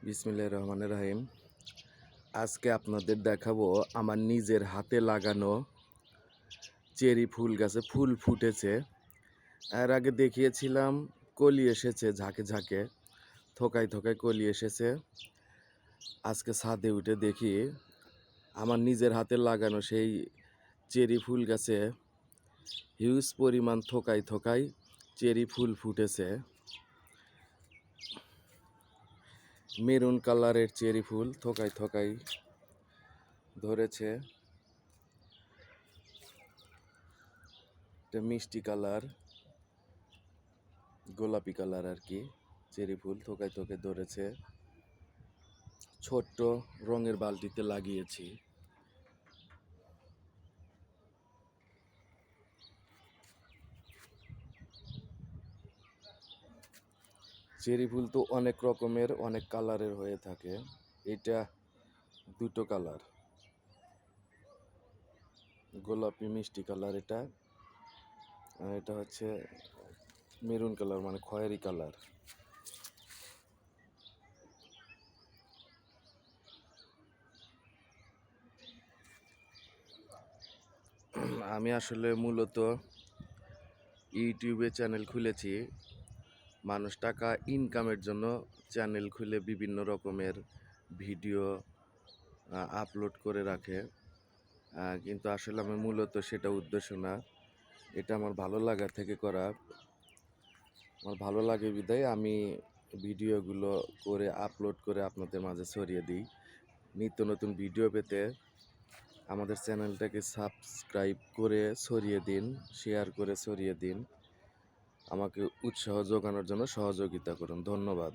বিসমিল্লাহির রহমানির রহিম। আজকে আপনাদের দেখাবো আমার নিজের হাতে লাগানো চেরি ফুল গাছে ফুল ফুটেছে। এর আগে দেখিয়েছিলাম কলি এসেছে ঝাঁকে ঝাঁকে, থোকায় থোকায় কলি এসেছে। আজকে ছাদে উঠে দেখি আমার নিজের হাতে লাগানো সেই চেরি ফুল গাছে হিউজ পরিমাণ থোকায় থোকায় চেরি ফুল ফুটেছে। মেরুন কালারের চেরি ফুল থোকায় থোকায় ধরেছে। এটা মিষ্টি কালার, গোলাপি কালার আর কি। চেরি ফুল থোকায় থোকায় ধরেছে। ছোট্ট রঙের বালতিতে লাগিয়েছি। চেরি ফুল তো অনেক রকমের, অনেক কালারের হয়ে থাকে। এটা দুটো কালার, গোলাপি মিষ্টি কালার এটা, আর এটা হচ্ছে মেরুন কালার মানে খয়েরি কালার। আমি আসলে মূলত ইউটিউবে চ্যানেল খুলেছি। মানুষ টাকা ইনকামের জন্য চ্যানেল খুলে বিভিন্ন রকমের ভিডিও আপলোড করে রাখে, কিন্তু আসলে আমার মূলত সেটা উদ্দেশ্য না। এটা আমার ভালো লাগা থেকে করা। আমার ভালো লাগে বিধায় আমি ভিডিওগুলো করে আপলোড করে আপনাদের মাঝে ছড়িয়ে দিই। নিত্য নতুন ভিডিও পেতে আমাদের চ্যানেলটাকে সাবস্ক্রাইব করে ছড়িয়ে দিন, শেয়ার করে ছড়িয়ে দিন। আমাকে উৎসাহ যোগানোর জন্য সহযোগিতা করুন। ধন্যবাদ।